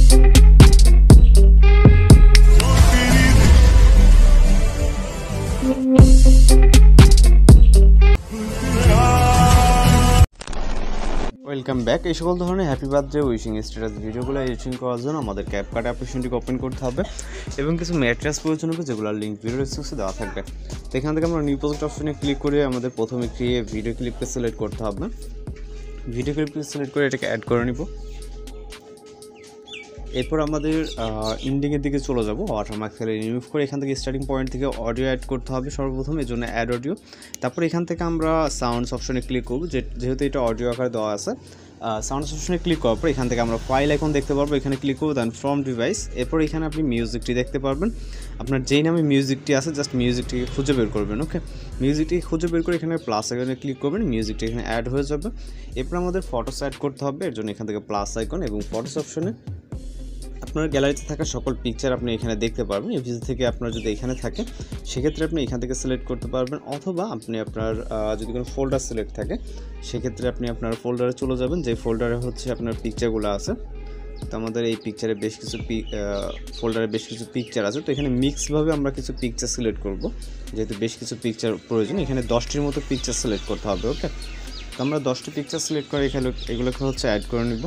Welcome back. এই সকল ধরনের হ্যাপি বার্থডে উইশিং স্ট্যাটাস ভিডিওগুলো এডিটিং করার জন্য আমাদের ক্যাপকাট অ্যাপ্লিকেশনটিকে ওপেন করতে হবে এবং কিছু ম্যাট্রিক্স প্রয়োজন হবে যেগুলোর লিঙ্ক ভিডিও ডেসক্রিপশনে দেওয়া থাকবে। তো এখান থেকে আমরা নিউ প্রজেক্ট অপশনে ক্লিক করে আমাদের প্রথমে ভিডিও ক্লিপকে সিলেক্ট করতে হবে। ভিডিও ক্লিপকে সিলেক্ট করে এটাকে অ্যাড করে নিব। এরপর আমাদের ইন্ডিংয়ের দিকে চলে যাব, ওয়াটারমার্ক ফেলে রিমুভ করে এখান থেকে স্টার্টিং পয়েন্ট থেকে অডিও অ্যাড করতে হবে সর্বপ্রথম, এর জন্য অ্যাড অডিও। তারপর এখান থেকে আমরা সাউন্ডস অপশনে ক্লিক করব, যেহেতু এটা অডিও আকারে দেওয়া আছে। সাউন্ডস অপশনে ক্লিক করার পর এখান থেকে আমরা ফাইল আইকন দেখতে পারবো, এখানে ক্লিক করবো, দেন ফ্রম ডিভাইস। এরপর এখানে আপনি মিউজিকটি দেখতে পারবেন, আপনার যেই নামে মিউজিকটি আছে জাস্ট মিউজিকটিকে খুঁজে বের করবেন। ওকে, মিউজিকটিকে খুঁজে বের করে এখানে প্লাস আইকনে ক্লিক করবেন, মিউজিকটি এখানে অ্যাড হয়ে যাবে। এরপর আমাদের ফটোস অ্যাড করতে হবে, এর জন্য এখান থেকে প্লাস আইকন এবং ফটোস অপশনে আপনার গ্যালারিতে থাকা সকল পিকচার আপনি এখানে দেখতে পারবেন। এফিজি থেকে আপনার যদি এখানে থাকে সেক্ষেত্রে আপনি এখান থেকে সিলেক্ট করতে পারবেন, অথবা আপনি আপনার যদি কোনো ফোল্ডার সিলেক্ট থাকে সেক্ষেত্রে আপনি আপনার ফোল্ডারে চলে যাবেন, যে ফোল্ডারে হচ্ছে আপনার পিকচারগুলো আছে। তো আমাদের এই পিকচারে ফোল্ডারে বেশ কিছু পিকচার আছে, তো এখানে মিক্সভাবে আমরা কিছু পিকচার সিলেক্ট করব, যেহেতু বেশ কিছু পিকচার প্রয়োজন। এখানে 10টির মতো পিকচার সিলেক্ট করতে হবে। ওকে, তো আমরা 10টি পিকচার সিলেক্ট করে এগুলোকে হচ্ছে অ্যাড করে নিব।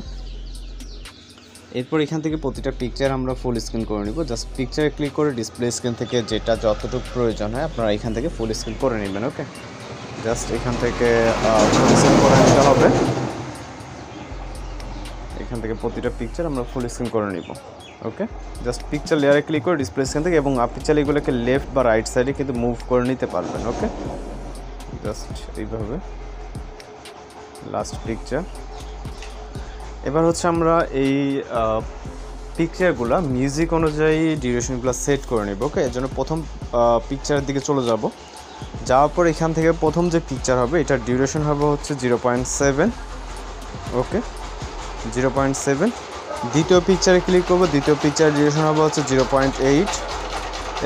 এরপর এখান থেকে প্রতিটা পিকচার আমরা ফুল স্ক্রিন করে নিব। জাস্ট পিকচারে ক্লিক করে ডিসপ্লে স্ক্রিন থেকে যেটা যতটুকু প্রয়োজন হয় আপনারা এখান থেকে ফুল স্ক্রিন করে নেবেন। ওকে, জাস্ট এখান থেকে ফুল স্ক্রিন করে নিতে হবে। এখান থেকে প্রতিটা পিকচার আমরা ফুল স্ক্রিন করে নিব। ওকে, জাস্ট পিকচার লেয়ারে ক্লিক করে ডিসপ্লে স্ক্রিন থেকে, এবং আপনি চাইলে এগুলোকে লেফট বা রাইট সাইডে কিন্তু মুভ করে নিতে পারবেন। ওকে, জাস্ট এইভাবে লাস্ট পিকচার। এবার হচ্ছে আমরা এই পিকচারগুলো মিউজিক অনুযায়ী ডিউরেশনগুলো সেট করে নেব। ওকে, এর জন্য প্রথম পিকচারের দিকে চলে যাব। যাওয়ার পর এখান থেকে প্রথম যে পিকচার হবে এটার ডিউরেশন হবে হচ্ছে 0.7। ওকে, 0.7। দ্বিতীয় পিকচারে ক্লিক করব, দ্বিতীয় পিকচারের ডিউরেশন হবে হচ্ছে 0.8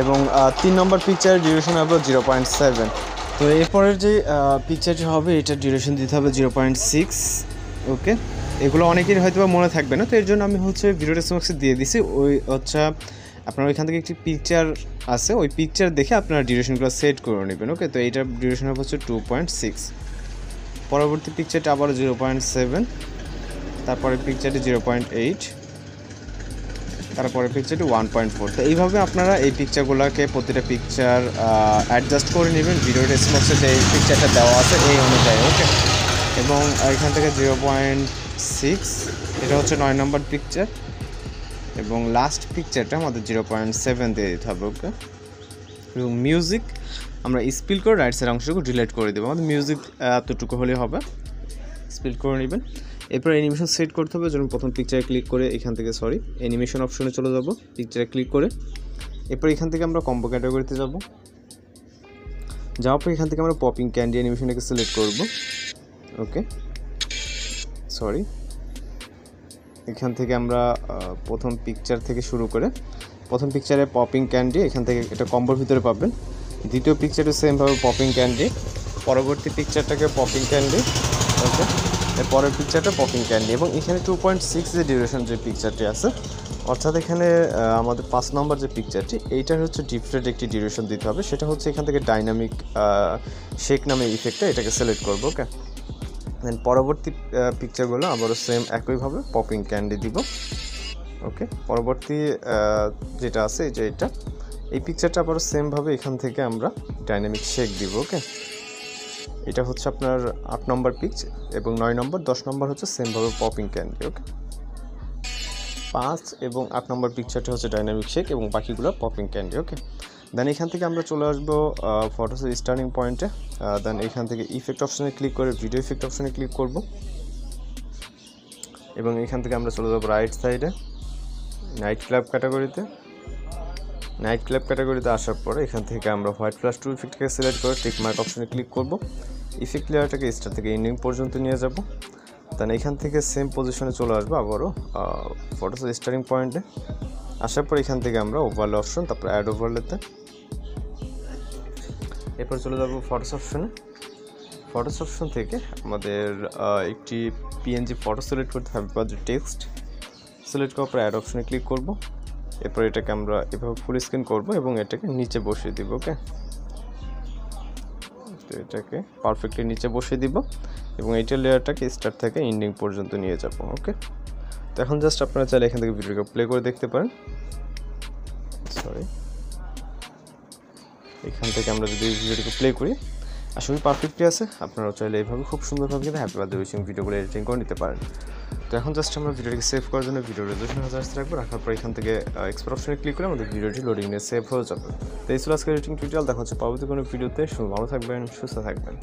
এবং 3 নম্বর পিকচারের ডিউরেশন হবে 0.7। তো এরপরের যে পিকচারটি হবে এটার ডিউরেশন দিতে হবে 0.6। ওকে, এগুলো অনেকের হয়তো বা মনে থাকবে না, তো এর জন্য আমি হচ্ছে ভিডিও ডেসক্রিপশনে দিয়ে দিছি। ওই হচ্ছে আপনার ওইখান থেকে একটি পিকচার আছে, ওই পিকচার দেখে আপনারা ডিউরেশনগুলো সেট করে নেবেন। ওকে, তো এইটার ডিউরেশন হবে হচ্ছে 2.6। পরবর্তী পিকচারটা আবার 0.7, তারপরে পিকচারটি 0.8, তারপরে পিকচারটি 1.4। তো এইভাবে আপনারা এই পিকচারগুলোকে প্রতিটা পিকচার অ্যাডজাস্ট করে নেবেন ভিডিও ডেসক্রিপশনে যে এই পিকচারটা দেওয়া আছে এই অনুযায়ী। ওকে, এবং এখান থেকে 0.6 এটা হচ্ছে 9 নম্বর পিকচার, এবং লাস্ট পিকচারটা আমাদের 0.7 দিয়ে দিতে হবে। ওকে, এবং মিউজিক আমরা স্পিল করে রাইট সাইড অংশটুকু ডিলিট করে দেবো, আমাদের মিউজিক এতটুকু হলেই হবে, স্পিল করে নেবেন। এরপর অ্যানিমেশন সেট করতে হবে, যেমন প্রথম পিকচারে ক্লিক করে এখান থেকে অ্যানিমেশন অপশনে চলে যাব, পিকচারে ক্লিক করে। এরপর এখান থেকে আমরা কম্বো ক্যাটাগরিতে যাব, যাওয়ার পর এখান থেকে আমরা পপিং ক্যান্ডি অ্যানিমেশনটাকে সিলেক্ট করব। ওকে, এখান থেকে আমরা প্রথম পিকচার থেকে শুরু করে প্রথম পিকচারে পপিং ক্যান্ডি, এখান থেকে এটা কম্বোর ভিতরে পাবেন। দ্বিতীয় পিকচারে সেমভাবে পপিং ক্যান্ডি, পরবর্তী পিকচারটাকে পপিং ক্যান্ডি। ওকে, এর পরের পিকচারটা পপিং ক্যান্ডি, এবং এখানে 2.6 যে ডিউরেশন যে পিকচারটি আছে, অর্থাৎ এখানে আমাদের 5 নম্বর যে পিকচারটি এইটার হচ্ছে ডিফারেন্ট একটি ডিউরেশন দিতে হবে, সেটা হচ্ছে এখান থেকে ডাইনামিক শেক নামে ইফেক্টটা, এটাকে সিলেক্ট করবো। ওকে, দেন পরবর্তী পিকচারগুলো আবারও সেম একইভাবে পপিং ক্যান্ডি দিব। ওকে, পরবর্তী যেটা আছে যে এই পিকচারটা আবারও সেমভাবে এখান থেকে আমরা ডাইনামিক শেক দিব। ওকে, এটা হচ্ছে আপনার 8 নম্বর পিকচার, এবং 9 নম্বর 10 নম্বর হচ্ছে সেমভাবে পপিং ক্যান্ডি। ওকে, 5 এবং 8 নম্বর পিকচারটা হচ্ছে ডাইনামিক শেক এবং বাকিগুলো পপিং ক্যান্ডি। ওকে, দেন এখান থেকে আমরা চলে আসবো ফটোসের স্টার্টিং পয়েন্টে। দেন এখান থেকে ইফেক্ট অপশনে ক্লিক করে ভিডিও ইফেক্ট অপশনে ক্লিক করব, এবং এখান থেকে আমরা চলে যাবো রাইট সাইডে নাইট ক্লাব ক্যাটাগরিতে। নাইট ক্লাব ক্যাটাগরিতে আসার পরে এখান থেকে আমরা হোয়াইট প্লাস 2 ইফেক্টকে সিলেক্ট করে টিক মার্ক অপশনে ক্লিক করব। ইফেক্ট লেয়ারটাকে স্টার্ট থেকে এন্ডিং পর্যন্ত নিয়ে যাব। দেন এখান থেকে সেম পজিশনে চলে আসবো আবারও ফটোসের স্টার্টিং পয়েন্টে। আসার পর এখান থেকে আমরা ওভারলে অপশন, তারপর অ্যাড ওভারলেতে, এরপর চলে যাব ফটোস অপশনে। ফটোস অপশন থেকে আমাদের একটি পিএনজি ফটো সিলেক্ট করতে হবে, বা যে টেক্সট সিলেক্ট করার পর অ্যাড অপশনে ক্লিক করব, এরপর এটাকে আমরা এভাবে ফুল স্ক্রিন করব এবং এটাকে নিচে বসিয়ে দিব। ওকে, তো এটাকে পারফেক্টলি নিচে বসিয়ে দিব এবং এইটার লেয়ারটাকে স্টার্ট থেকে এন্ডিং পর্যন্ত নিয়ে যাব। ওকে, তো এখন জাস্ট আপনারা চাইলে এখান থেকে ভিডিওকে প্লে করে দেখতে পারেন। এখান থেকে আমরা যদি ভিডিওটাকে প্লে করি আসলে পারফেক্টলি আছে। আপনারাও চাইলে এইভাবে খুব সুন্দরভাবে কিন্তু হ্যাপি বার্থডে উইশিং ভিডিওগুলো এডিটিং করে নিতে পারেন। তো এখন জাস্ট আমরা ভিডিওটাকে সেভ করার জন্য ভিডিও রেজুলেশন 1000 রাখবো, রাখার পর এখান থেকে এক্সপোর্ট অপশনে ক্লিক করে আমাদের ভিডিওটি লোডিং নিয়ে সেভ হয়ে যাবে। তো এই ছিল আজকের এডিটিং টিউটোরিয়াল। দেখা হচ্ছে পরবর্তী কোনো ভিডিওতে। ভালো থাকবেন, সুস্থ থাকবেন।